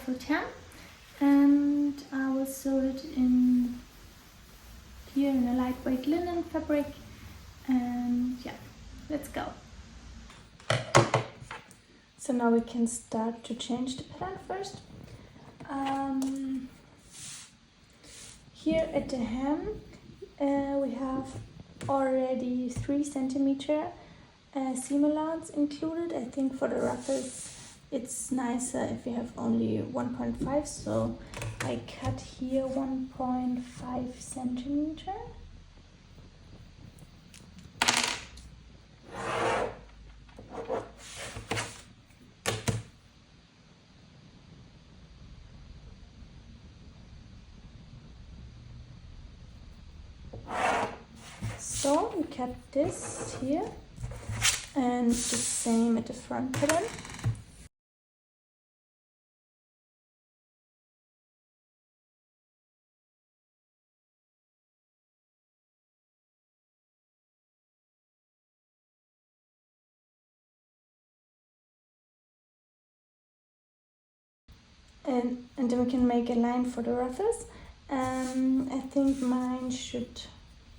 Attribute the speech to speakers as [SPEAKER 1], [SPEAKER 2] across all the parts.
[SPEAKER 1] ruffle 10, and I will sew it in here in a lightweight linen fabric. And yeah, let's go. So now we can start to change the pattern first. Here at the hem we have already 3 centimeter seam allowance included. I think for the ruffles it's nicer if you have only 1.5, so I cut here 1.5 centimeter. So we cut this here, and the same at the front pattern. And then we can make a line for the ruffles. I think mine should,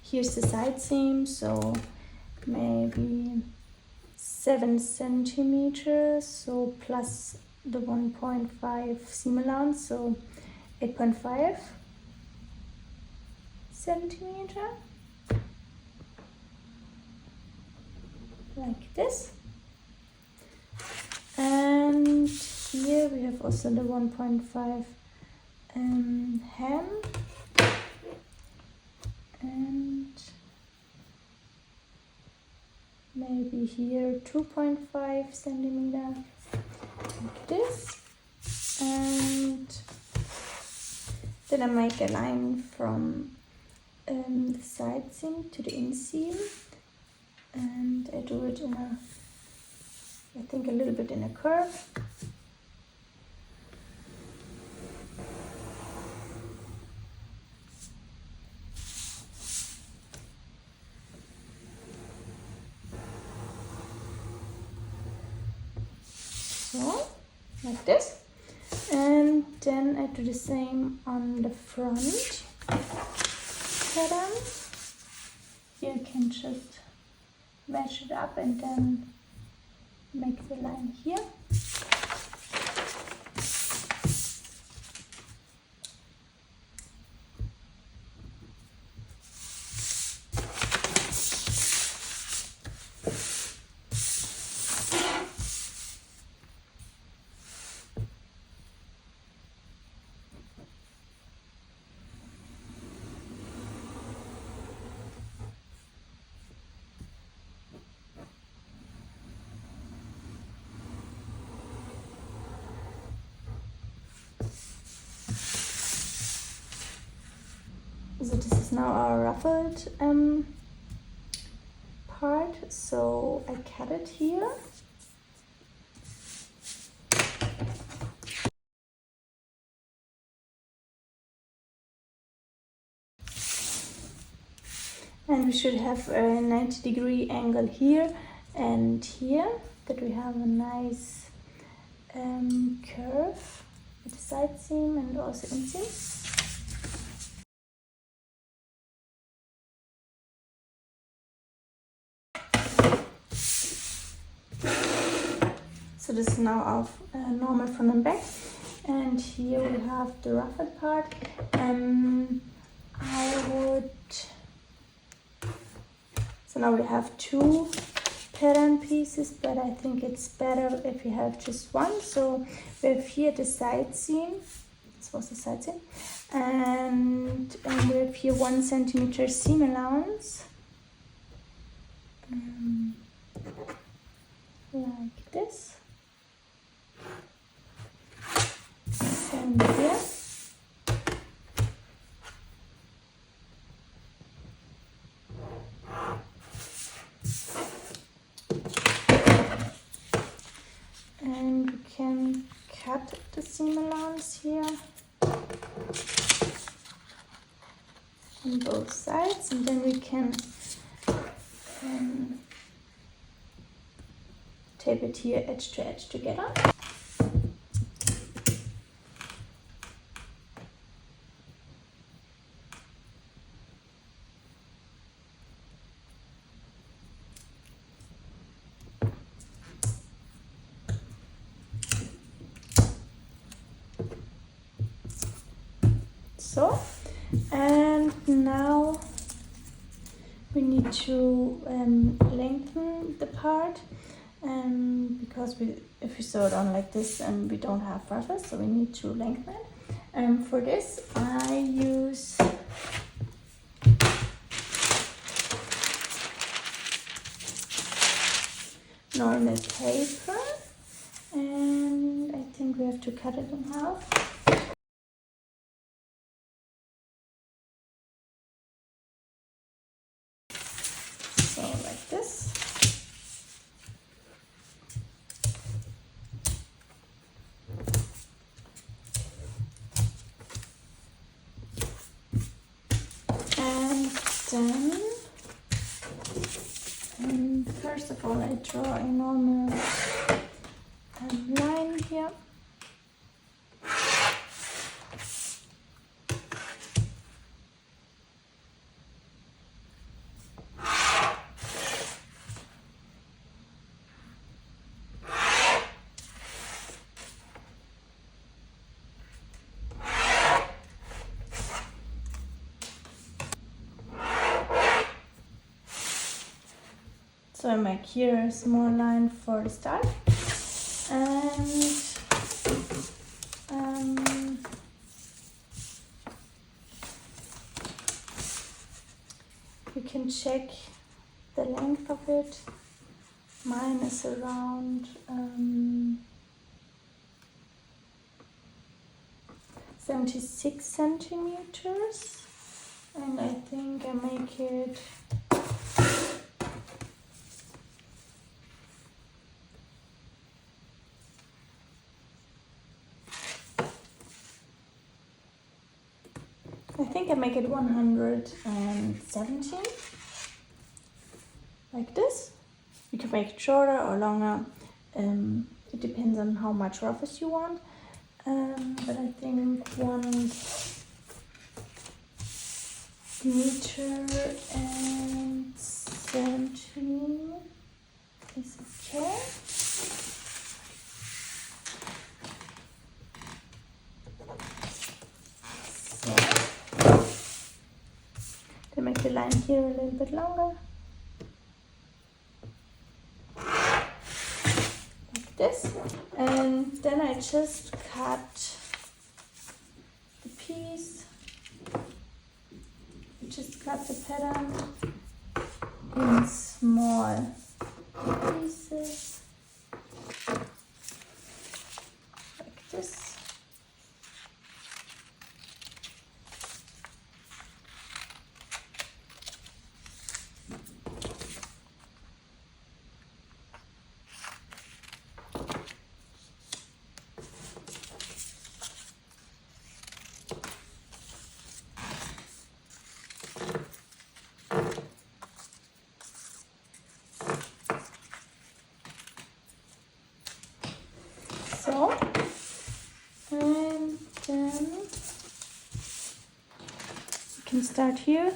[SPEAKER 1] here's the side seam, so maybe 7 centimeters, so plus the 1.5 seam allowance, so 8.5 centimeter, like this. And here we have also the 1.5 hem, and maybe here 2.5 centimeter, like this. And then I make a line from the side seam to the inseam, and I do it in a, I think a little bit in a curve. So, like this. And then I do the same on the front pattern. Here you can just mesh it up and then make the line here. So this is now our ruffled part, so I cut it here. And we should have a 90-degree angle here and here, that we have a nice curve at the side seam and also inseam. So this is now our normal front and back, and here we have the ruffled part. So now we have 2 pattern pieces, but I think it's better if you have just one. So we have here the side seam, this was the side seam, and we have here 1 centimeter seam allowance, like this. And here. And we can cut the seam allowance here on both sides, and then we can tape it here edge to edge together. so. And now we need to lengthen the part, because if we sew it on like this and we don't have ruffles, so we need to lengthen it. For this I use normal paper, and I think we have to cut it in half. So like this. And then first of all I draw a normal line here. So I make here a small line for the start, and you can check the length of it. Mine is around 76 centimeters, and I think I make it I think I make it 117, like this. You can make it shorter or longer. It depends on how much ruffles you want. But I think 1 meter and 17 is okay. So to make the line here a little bit longer, like this, and then I just cut the piece. Just cut the pattern in small pieces, like this. So, and then we can start here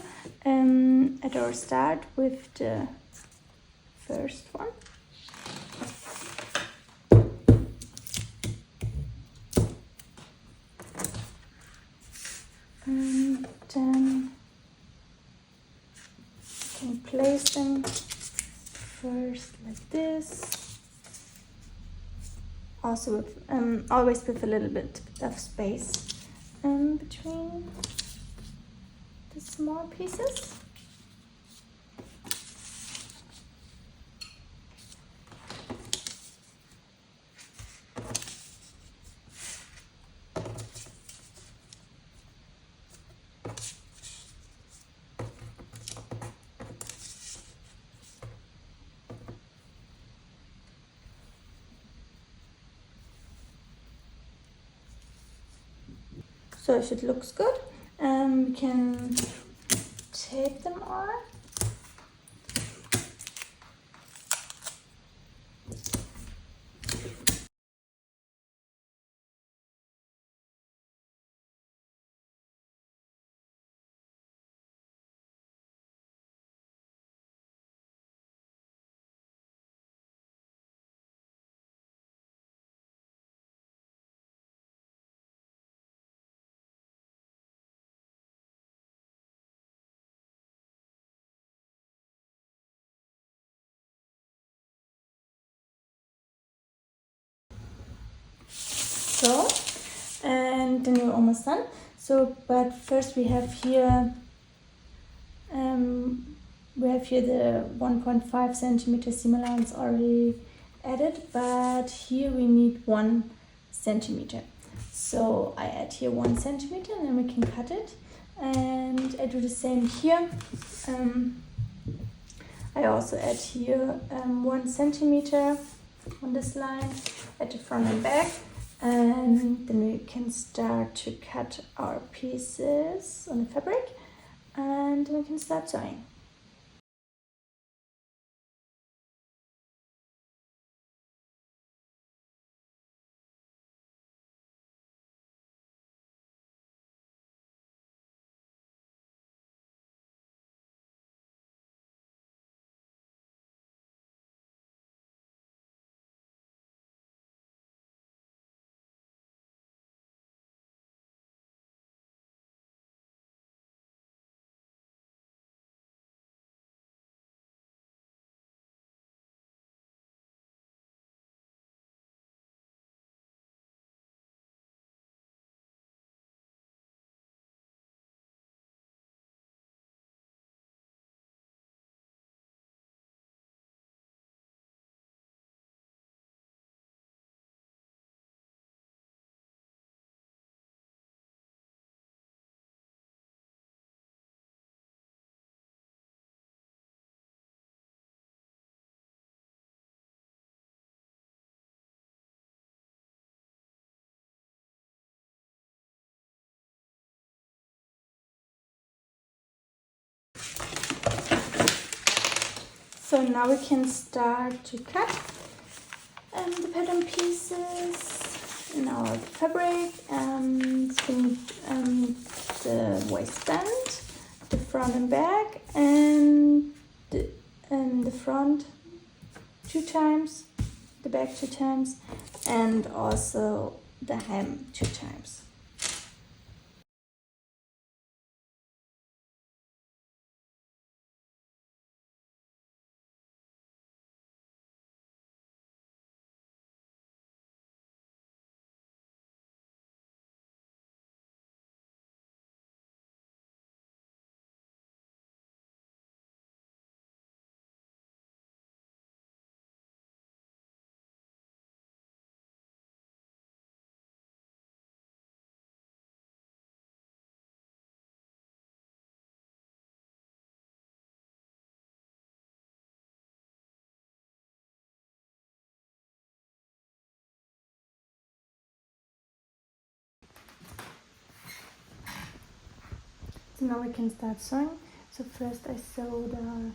[SPEAKER 1] at our start with the first one. And then you can place them first like this. Also with, always with a little bit of space between the small pieces. So if it looks good, we can tape them all. so, and then we're almost done. So, but first we have here the 1.5 centimeter seam allowance already added, but here we need 1 centimeter. So I add here 1 centimeter and then we can cut it. And I do the same here. I also add here 1 centimeter on this line at the front and back. And then we can start to cut our pieces on the fabric. And then we can start sewing. So now we can start to cut the pattern pieces in our fabric. So we need the waistband, the front and back, and the front 2 times, the back 2 times, and also the hem 2 times. So now we can start sewing. So first I sew the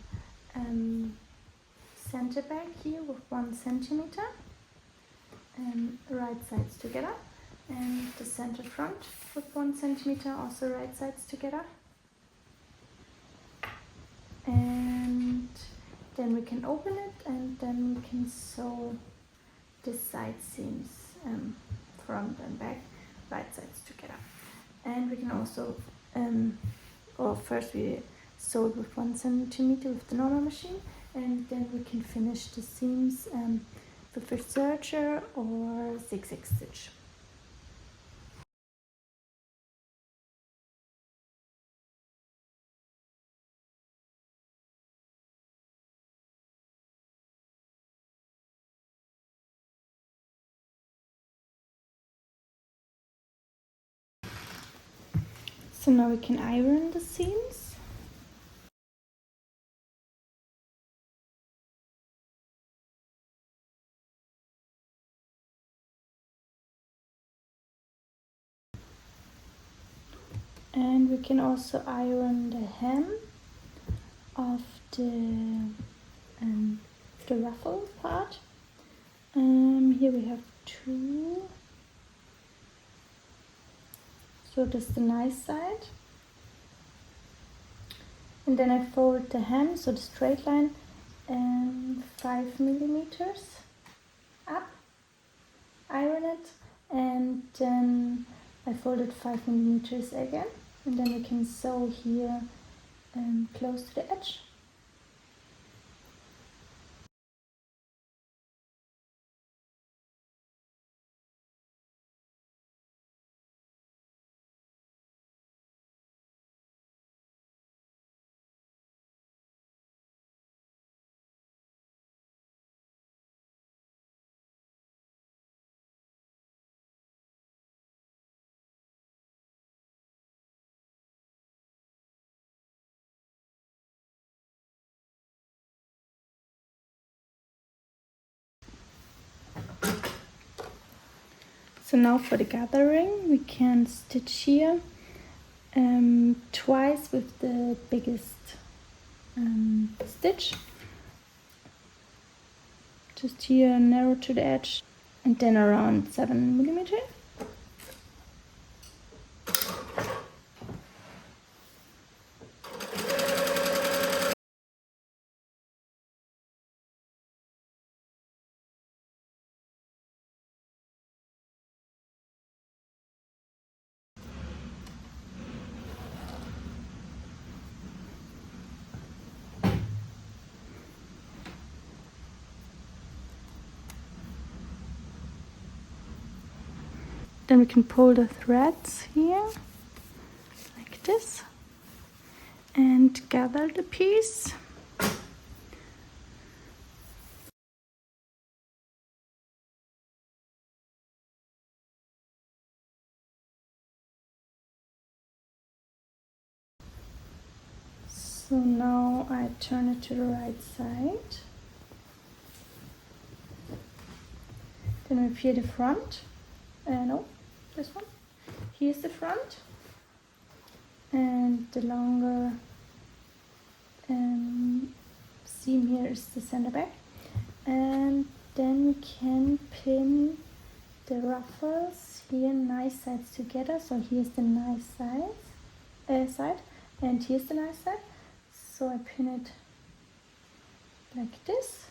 [SPEAKER 1] center back here with 1 centimeter, right sides together, and the center front with 1 centimeter, also right sides together. And then we can open it, and then we can sew the side seams, front and back, right sides together. And we can also or first we sew it with 1 centimeter with the normal machine, and then we can finish the seams with a serger or zigzag stitch. So now we can iron the seams. And we can also iron the hem of the ruffle part. Here we have 2. So that's the nice side. And then I fold the hem, so the straight line, 5 millimeters up, iron it, and then I fold it 5 millimeters again, and then we can sew here close to the edge. So now for the gathering, we can stitch here twice with the biggest stitch. Just here narrow to the edge, and then around 7mm. Then we can pull the threads here, like this, and gather the piece. So now I turn it to the right side. Then we peel the front. No, this one. Here's the front. And the longer seam here is the center back. And then we can pin the ruffles here nice sides together. So here's the nice side, and here's the nice side. So I pin it like this.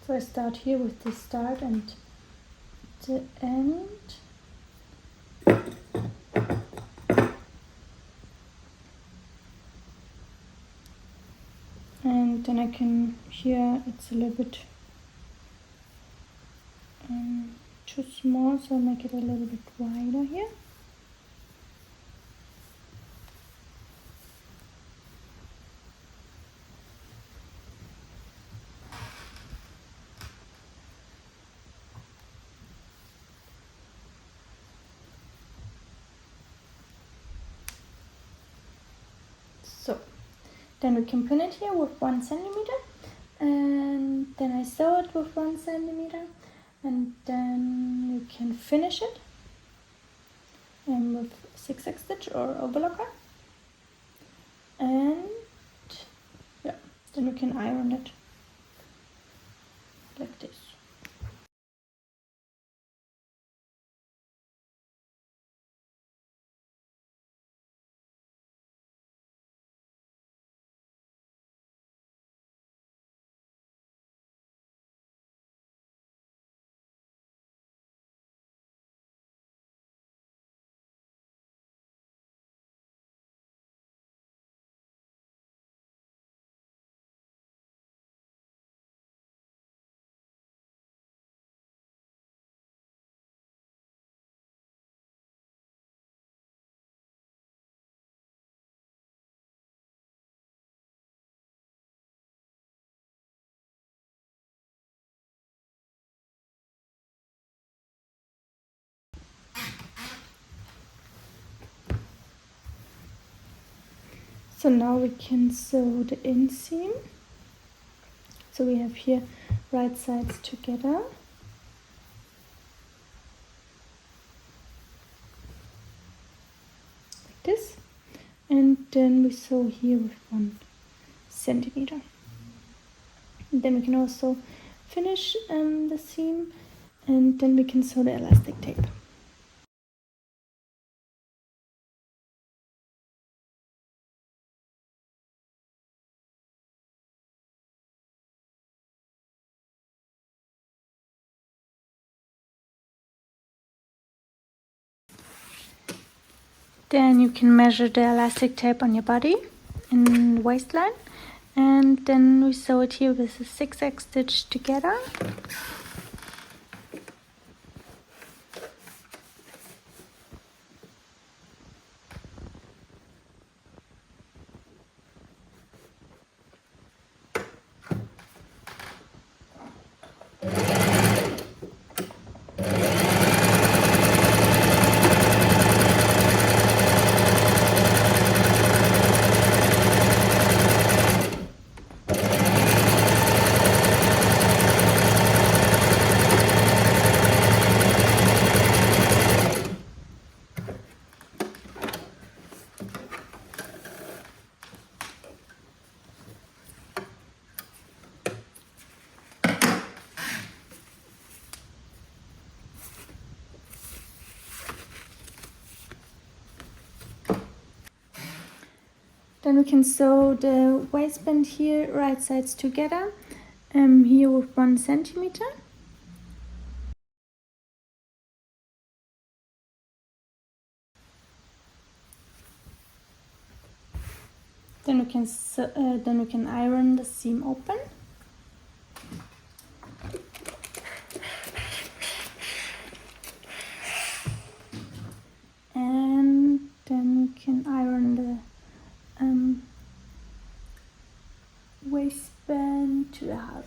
[SPEAKER 1] So I start here with the start and the end. And then I can, here it's a little bit too small, so I'll make it a little bit wider here. So then we can pin it here with 1 centimeter, and then I sew it with 1 centimeter, and then we can finish it with zigzag stitch or overlocker, and yeah, then we can iron it like this. So now we can sew the inseam. So we have here right sides together. Like this. And then we sew here with 1 centimeter. And then we can also finish the seam, and then we can sew the elastic tape. Then you can measure the elastic tape on your body in the waistline, and then we sew it here with a zigzag stitch together. Then we can sew the waistband here, right sides together, here with 1 centimeter. Then we can iron the seam open. And then we can iron the waistband to the half.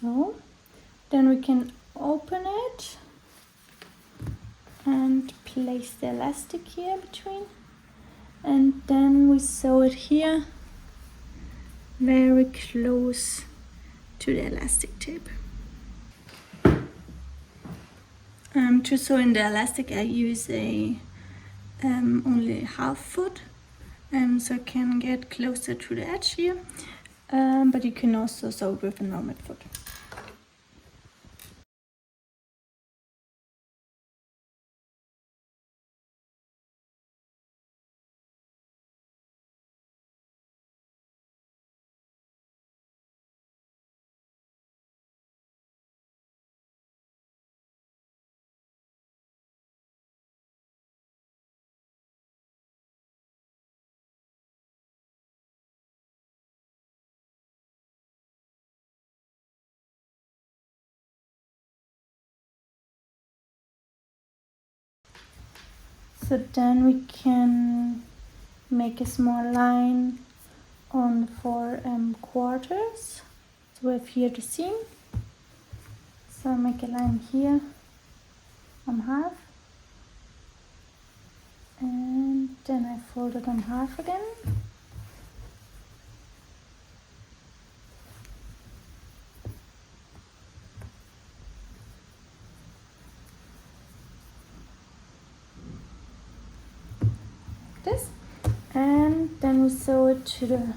[SPEAKER 1] So then we can open it and place the elastic here between, and then we sew it here very close to the elastic tape. To sew in the elastic I use a only half foot, so I can get closer to the edge here, but you can also sew with a normal foot. So then we can make a small line on 4 quarters. So we have here the seam. So I make a line here on half, and then I fold it on half again. This, and then we sew it to the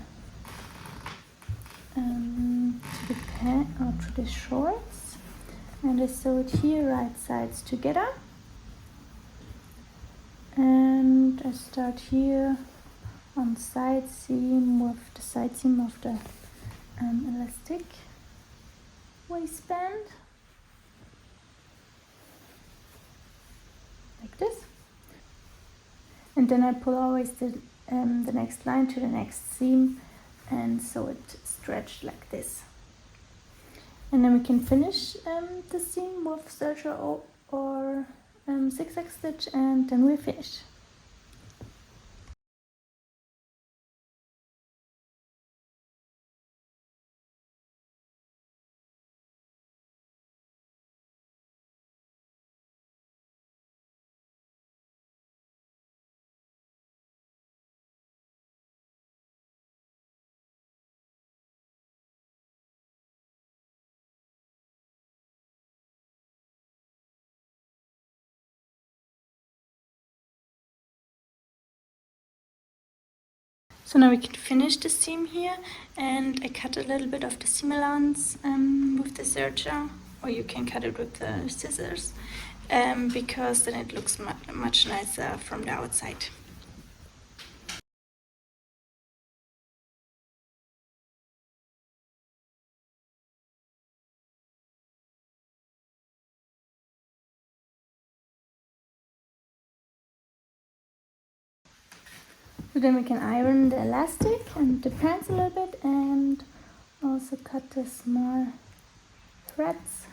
[SPEAKER 1] pant or to the shorts, and I sew it here right sides together, and I start here on side seam with the side seam of the elastic waistband, like this. And then I pull always the next line to the next seam, and sew it stretched like this. And then we can finish the seam with serger or zigzag stitch, and then we're finished. So now we can finish the seam here, and I cut a little bit of the seam allowance with the serger, or you can cut it with the scissors, because then it looks much nicer from the outside. So then we can iron the elastic and the pants a little bit, and also cut the small threads,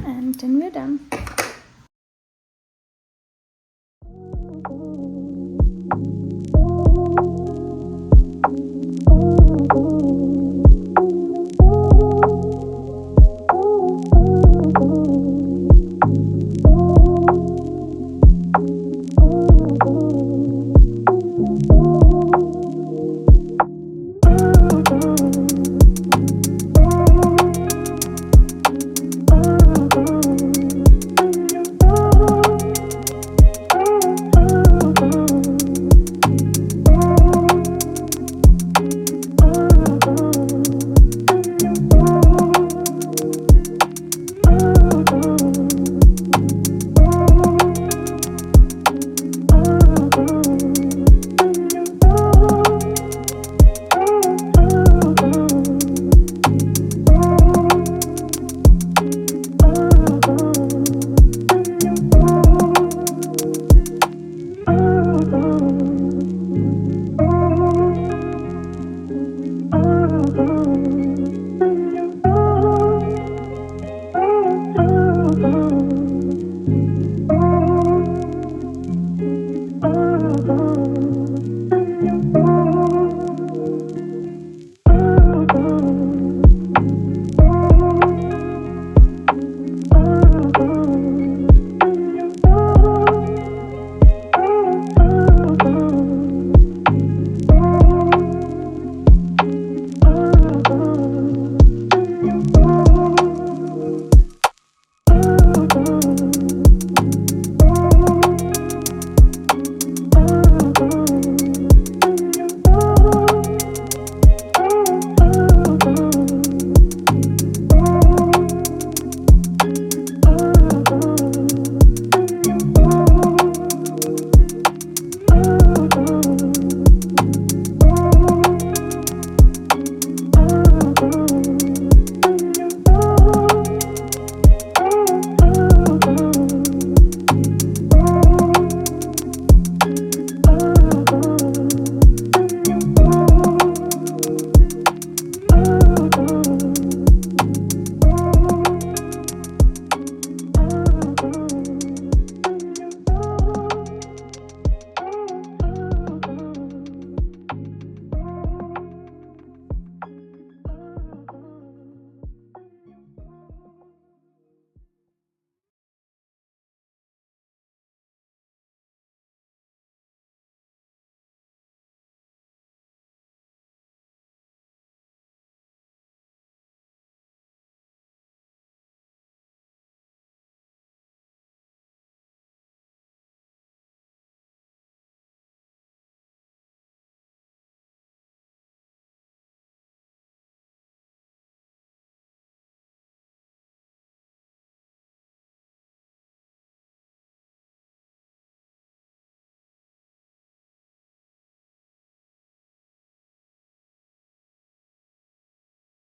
[SPEAKER 1] and then we're done.